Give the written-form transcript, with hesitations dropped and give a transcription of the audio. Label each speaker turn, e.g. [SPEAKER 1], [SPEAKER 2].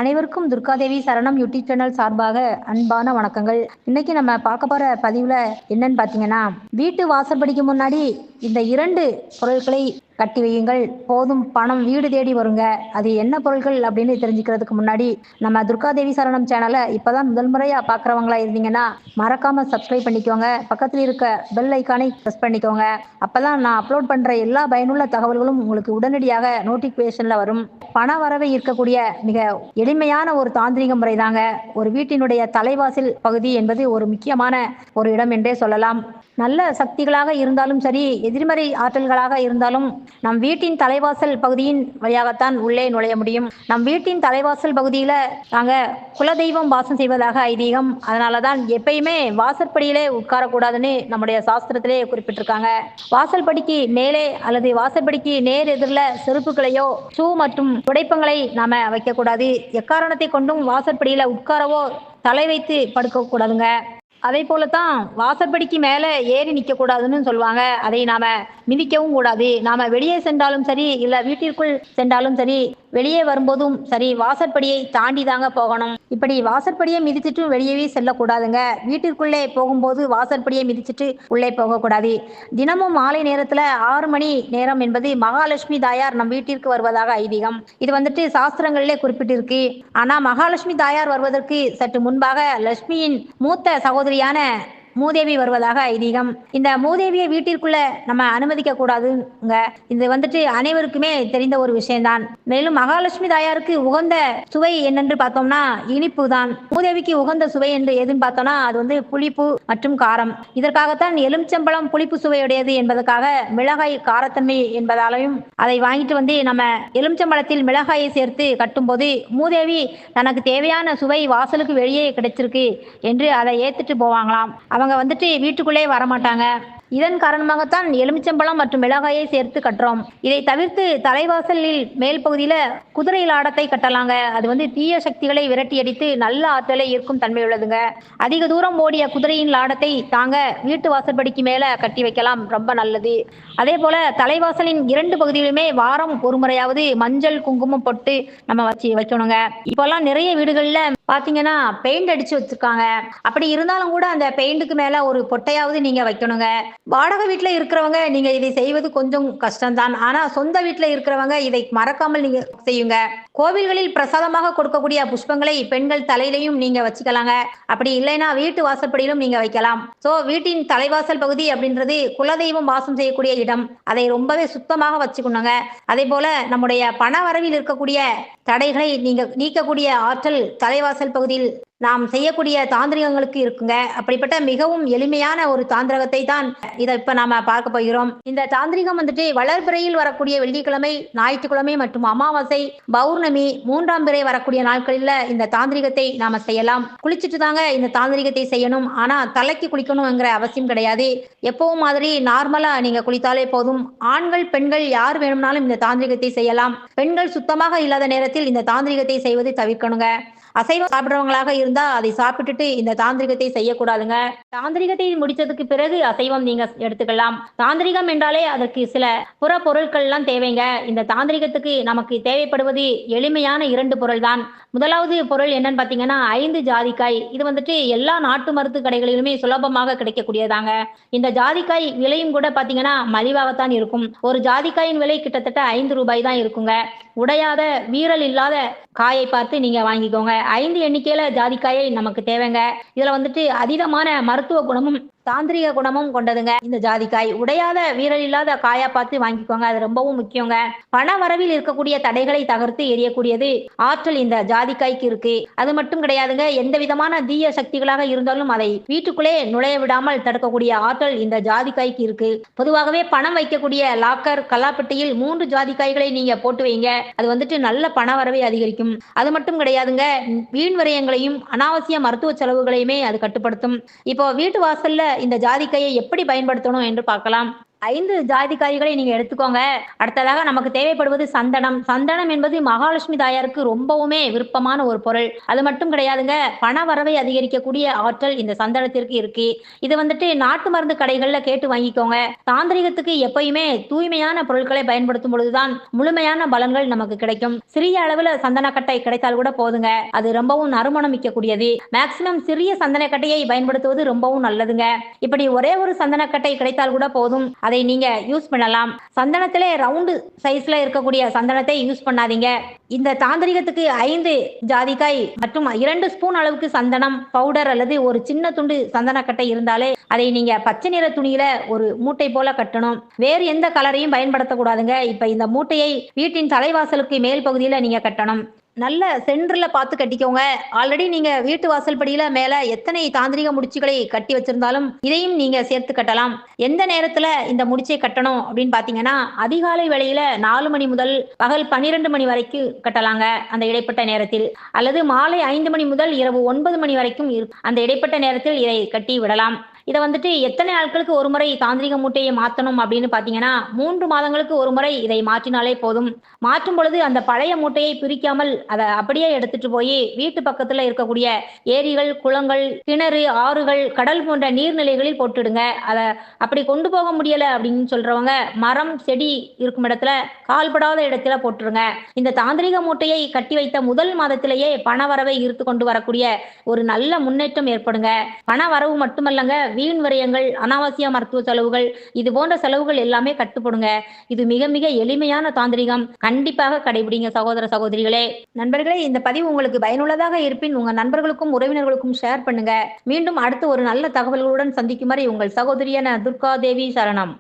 [SPEAKER 1] அனைவருக்கும் துர்காதேவி சரணம் YouTube channel சார்பாக அன்பான வணக்கங்கள். இன்னைக்கு நம்ம பார்க்க போற பதிவுல என்னன்னு பார்த்தீங்கன்னா, வீட்டு வாசற்படிக்கு முன்னாடி இந்த 2 பொருட்களை கட்டி வையுங்கள், போதும் பணம் வீடு தேடி வருங்க. அது என்ன பொருட்கள் அப்படின்னு தெரிஞ்சுக்கிறதுக்கு முன்னாடி, நம்ம துர்காதேவி சரணம் சேனலை இப்பதான் முதல் முறையா பார்க்குறவங்களா இருந்தீங்கன்னா மறக்காம சப்ஸ்கிரைப் பண்ணிக்கோங்க. பக்கத்தில் இருக்க பெல் ஐக்கானை ப்ரெஸ் பண்ணிக்கோங்க. அப்பதான் நான் அப்லோட் பண்ற எல்லா பயனுள்ள தகவல்களும் உங்களுக்கு உடனடியாக நோட்டிஃபிகேஷன்ல வரும். பண வரவை ஈர்க்கக்கூடிய மிக எளிமையான ஒரு தாந்திரிக முறைதாங்க. ஒரு வீட்டினுடைய தலைவாசல் பகுதி என்பது ஒரு முக்கியமான ஒரு இடம் என்றே சொல்லலாம். நல்ல சக்திகளாக இருந்தாலும் சரி, எதிர்மறை ஆற்றல்களாக இருந்தாலும் நம் வீட்டின் தலைவாசல் பகுதியின் வழியாகத்தான் உள்ளே நுழைய முடியும். நம் வீட்டின் தலைவாசல் பகுதியில நாங்க குலதெய்வம் வாசம் செய்வதாக ஐதீகம். அதனாலதான் எப்பயுமே வாசற்படியிலே உட்காரக்கூடாதுன்னு நம்முடைய சாஸ்திரத்திலே குறிப்பிட்டிருக்காங்க. வாசல்படிக்கு மேலே அல்லது வாசல்படிக்கு நேர் எதிரில் செருப்புகளையோ ஷூ மற்றும் துடைப்பங்களை நாம வைக்கக்கூடாது. எக்காரணத்தை கொண்டும் வாசற்படியில உட்காரவோ தலை வைத்து படுக்க கூடாதுங்க. அதே போலத்தான் வாசற்படிக்கு மேல ஏறி நிற்க கூடாதுன்னு சொல்லுவாங்க. அதை நாம மிதிக்கவும் கூடாது. நாம வெளியே சென்றாலும் சரி, இல்ல வீட்டிற்குள் சென்றாலும் சரி, வெளியே வரும்போதும் சரி, வாசற்படியை தாண்டி தாங்க போகணும். இப்படி வாசற்படியை மிதிச்சுட்டு வெளியவே செல்லக்கூடாதுங்க. வீட்டிற்குள்ளே போகும்போது வாசற்படியை மிதிச்சுட்டு உள்ளே போகக்கூடாது. தினமும் மாலை நேரத்துல 6 மணி நேரம் என்பது மகாலட்சுமி தாயார் நம் வீட்டிற்கு வருவதாக ஐதீகம். இது வந்துட்டு சாஸ்திரங்களிலே குறிப்பிட்டிருக்கு. ஆனா மகாலட்சுமி தாயார் வருவதற்கு சற்று முன்பாக லட்சுமியின் மூத்த சகோதரியான மூதேவி வருவதாக ஐதீகம். இந்த மூதேவியை வீட்டிற்குள்ள நம்ம அனுமதிக்க கூடாதுங்க. இது வந்துட்டு அனைவருக்குமே தெரிந்த ஒரு விஷயம்தான். மேலும் மகாலட்சுமி தாயாருக்கு உகந்த சுவை என்னென்று பார்த்தோம்னா இனிப்பு தான். மூதேவிக்கு உகந்த சுவை என்று எதுன்னு பார்த்தோம்னா அது வந்து புளிப்பு மற்றும் காரம். இதற்காகத்தான் எலுமிச்சம்பழம் புளிப்பு சுவையுடையது என்பதற்காக மிளகாய் காரத்தன்மை என்பதாலையும் அதை வாங்கிட்டு வந்து நம்ம எலுமிச்சம்பழத்தில் மிளகாயை சேர்த்து கட்டும்போது மூதேவி தனக்கு தேவையான சுவை வாசலுக்கு வெளியே கிடைச்சிருக்கு என்று அதை ஏத்துட்டு போவாங்களாம். அவங்க வந்துட்டு வீட்டுக்குள்ளே வரமாட்டாங்க. இதன் காரணமாகத்தான் எலுமிச்சம்பழம் மற்றும் மிளகாயை சேர்த்து கட்டுறோம். இதை தவிர்த்து தலைவாசலில் மேல் பகுதியில குதிரை லாடத்தை கட்டலாங்க. அது வந்து தீய சக்திகளை விரட்டி அடித்து நல்ல ஆற்றலை ஈர்க்கும் தன்மை உள்ளதுங்க. அதிக தூரம் ஓடிய குதிரையின் லாடத்தை தாங்க வீட்டு வாசற்படிக்கு மேல கட்டி வைக்கலாம், ரொம்ப நல்லது. அதே போல தலைவாசலின் 2 பகுதியிலுமே வாரம் ஒரு முறையாவது மஞ்சள் குங்குமம் போட்டு நம்ம வைக்கணுங்க. இப்போல்லாம் நிறைய வீடுகள்ல பாத்தீங்கன்னா பெயிண்ட் அடிச்சு வச்சிருக்காங்க. அப்படி இருந்தாலும் கூட அந்த பெயிண்டுக்கு மேல ஒரு பொட்டையாவது நீங்க வைக்கணுங்க. வாடகை வீட்டுல இருக்கிறவங்க நீங்க இதை செய்வது கொஞ்சம் கஷ்டம்தான். ஆனா சொந்த வீட்டுல இருக்கிறவங்க இதை மறக்காமல் நீங்க செய்யுங்க. கோவில்களில் பிரசாதமாக கொடுக்கக்கூடிய புஷ்பங்களை பெண்கள் தலையிலையும் நீங்க வச்சுக்கலாங்க. அப்படி இல்லைன்னா வீட்டு வாசற்படியிலும் நீங்க வைக்கலாம். சோ வீட்டின் தலைவாசல் பகுதி அப்படின்றது குலதெய்வம் வாசம் செய்யக்கூடிய இடம். அதை ரொம்பவே சுத்தமாக வச்சுக்கணுங்க. அதே போல நம்முடைய பண வரவில் இருக்கக்கூடிய தடைகளை நீங்க நீக்கக்கூடிய ஆற்றல் தலைவாசல் பகுதியில் நாம் செய்யக்கூடிய தாந்திரிகங்களுக்கு இருக்குங்க. அப்படிப்பட்ட மிகவும் எளிமையான ஒரு தாந்திரகத்தை தான் இதை இப்ப நாம பார்க்க போகிறோம். இந்த தாந்திரிகம் வந்துட்டு வளர்பிறையில் வரக்கூடிய வெள்ளிக்கிழமை, ஞாயிற்றுக்கிழமை மற்றும் அமாவாசை, பௌர்ணமி, 3ஆம் பிறை வரக்கூடிய நாட்களில் இந்த தாந்திரிகத்தை நாம செய்யலாம். குளிச்சுட்டு தாங்க இந்த தாந்திரிகத்தை செய்யணும். ஆனா தலைக்கு குளிக்கணுங்கிற அவசியம் கிடையாது. எப்பவும் மாதிரி நார்மலா நீங்க குளித்தாலே போதும். ஆண்கள் பெண்கள் யார் வேணும்னாலும் இந்த தாந்திரிகத்தை செய்யலாம். பெண்கள் சுத்தமாக இல்லாத நேரத்தில் இந்த தாந்திரிகத்தை செய்வது தவிர்க்கணுங்க. அசைவம் சாப்பிடுறவங்களாக இருந்தா அதை சாப்பிட்டுட்டு இந்த தாந்திரிகத்தை செய்யக்கூடாதுங்க. தாந்திரிகத்தை முடிச்சதுக்கு பிறகு அசைவம் நீங்க எடுத்துக்கலாம். தாந்திரிகம் என்றாலே அதற்கு சில புற பொருட்கள் எல்லாம் தேவைங்க. இந்த தாந்திரிகத்துக்கு நமக்கு தேவைப்படுவது எளிமையான 2 பொருள் தான். முதலாவது பொருள் என்னன்னு பாத்தீங்கன்னா 5 ஜாதிக்காய். இது வந்துட்டு எல்லா நாட்டு மருந்து கடைகளிலுமே சுலபமாக கிடைக்கக்கூடியதாங்க. இந்த ஜாதிக்காய் விலையும் கூட பாத்தீங்கன்னா மலிவாகத்தான் இருக்கும். ஒரு ஜாதிக்காயின் விலை கிட்டத்தட்ட 5 ரூபாய் தான் இருக்குங்க. உடையாத வீரல் இல்லாத காயை பார்த்து நீங்க வாங்கிக்கோங்க. 5 எண்ணிக்கையில ஜாதிக்காயை நமக்கு தேவைங்க. இதுல வந்துட்டு அதீதமான மருத்துவ குணமும் தாந்திரிக குணமும் கொண்டதுங்க. இந்த ஜாதிக்காய் உடையாத வீரல் இல்லாத காயா பார்த்து வாங்கிக்கோங்க. அது ரொம்பவும் முக்கியங்க. பண வரவில் இருக்கக்கூடிய தடைகளை தகர்த்து எரியக்கூடியது ஆற்றல் இந்த ஜாதிக்காய்க்கு இருக்கு. அது மட்டும் கிடையாதுங்க, எந்த விதமான தீய சக்திகளாக இருந்தாலும் அதை வீட்டுக்குள்ளே நுழைய விடாமல் தடுக்கக்கூடிய ஆற்றல் இந்த ஜாதிக்காய்க்கு இருக்கு. பொதுவாகவே பணம் வைக்கக்கூடிய லாக்கர் கல்லாப்பெட்டியில் 3 ஜாதிக்காய்களை நீங்க போட்டு வைங்க. அது வந்துட்டு நல்ல பண வரவை அதிகரிக்கும். அது மட்டும் கிடையாதுங்க, வீண் விரயங்களையும் அனாவசிய மருத்துவ செலவுகளையுமே அது கட்டுப்படுத்தும். இப்போ வீட்டு வாசல்ல இந்த ஜாதிக்காயை எப்படி பயன்படுத்தணும் என்று பார்க்கலாம். 5 ஜாதிக்காய்களை நீங்க எடுத்துக்கோங்க. அடுத்ததாக நமக்கு தேவைப்படுவது சந்தனம். சந்தனம் என்பது மகாலட்சுமி தாயாருக்கு ரொம்பவுமே விருப்பமான ஒரு பொருள். அது மட்டும் கிடையாதுங்க. பண வரவை அதிகரிக்கக்கூடிய ஆற்றல் இந்த சந்தனத்திற்கு இருக்கு. இது வந்துட்டு நாட்டு மருந்து கடைகள்ல கேட்டு வாங்கிக்கோங்க. தாந்திரிகத்துக்கு எப்பயுமே தூய்மையான பொருட்களை பயன்படுத்தும் பொழுது தான் முழுமையான பலன்கள் நமக்கு கிடைக்கும். சிறிய அளவுல சந்தனக்கட்டை கிடைத்தால் கூட போதுங்க. அது ரொம்பவும் நறுமணம் மிக்கக்கூடியது. மேக்ஸிமம் சிறிய சந்தனக்கட்டையை பயன்படுத்துவது ரொம்பவும் நல்லதுங்க. இப்படி ஒரே ஒரு சந்தனக்கட்டை கிடைத்தால் கூட போதும். அதை நீங்க யூஸ் பண்ணலாம். சந்தனத்திலே ரவுண்டு சைஸ்ல இருக்கக்கூடிய சந்தனத்தை யூஸ் பண்ணாதீங்க. இந்த தாந்திரிகத்துக்கு 5 ஜாதிக்காய் மற்றும் 2 ஸ்பூன் அளவுக்கு சந்தனம் பவுடர் அல்லது ஒரு சின்ன துண்டு சந்தனக்கட்டை இருந்தாலே அதை நீங்க பச்சை நிற துணியில ஒரு மூட்டை போல கட்டணும். வேறு எந்த கலரையும் பயன்படுத்தக்கூடாதுங்க. இப்ப இந்த மூட்டையை வீட்டின் தலைவாசலுக்கு மேல் பகுதியில நீங்க கட்டணும். நல்ல சென்டர்ல பார்த்து கட்டிக்கோங்க. ஆல்ரெடி நீங்க வீட்டு வாசல் படியில மேல எத்தனை தாந்திரிக முடிச்சுகளை கட்டி வச்சிருந்தாலும் இதையும் நீங்க சேர்த்து கட்டலாம். எந்த நேரத்துல இந்த முடிச்சை கட்டணும் அப்படின்னு பாத்தீங்கன்னா, அதிகாலை வேளையில 4 மணி முதல் பகல் 12 மணி வரைக்கும் கட்டலாங்க. அந்த இடைப்பட்ட நேரத்தில் அல்லது மாலை 5 மணி முதல் இரவு 9 மணி வரைக்கும் அந்த இடைப்பட்ட நேரத்தில் இதை கட்டி விடலாம். இதை வந்துட்டு எத்தனை நாட்களுக்கு ஒரு முறை தாந்திரிக மூட்டையை மாற்றணும் அப்படின்னு பார்த்தீங்கன்னா 3 மாதங்களுக்கு ஒரு முறை இதை மாற்றினாலே போதும். மாற்றும் பொழுது அந்த பழைய மூட்டையை பிரிக்காமல் அதை அப்படியே எடுத்துட்டு போய் வீட்டு பக்கத்துல இருக்கக்கூடிய ஏரிகள், குளங்கள், கிணறு, ஆறுகள், கடல் போன்ற நீர்நிலைகளில் போட்டுடுங்க. அதை அப்படி கொண்டு போக முடியல அப்படின்னு சொல்றவங்க மரம், செடி இருக்கும் இடத்துல கால்படாத இடத்துல போட்டுருங்க. இந்த தாந்திரிக மூட்டையை கட்டி வைத்த முதல் மாதத்திலேயே பண வரவை ஈர்த்து கொண்டு வரக்கூடிய ஒரு நல்ல முன்னேற்றம் ஏற்படுங்க. பண வரவு மட்டுமல்லங்க, வீண் விரயங்கள், அனாவசிய மருத்துவ செலவுகள், இது போன்ற செலவுகள் எல்லாமே கட்டுப்படுங்க. இது மிக மிக எளிமையான தாந்திரிகம். கண்டிப்பாக கடைபிடிங்க சகோதர சகோதரிகளே. நண்பர்களே, இந்த பதிவு உங்களுக்கு பயனுள்ளதாக இருப்பின் உங்க நண்பர்களுக்கும் உறவினர்களுக்கும் ஷேர் பண்ணுங்க. மீண்டும் அடுத்து ஒரு நல்ல தகவல்களுடன் சந்திக்கும் வரை உங்கள் சகோதரியான துர்கா தேவி சரணம்.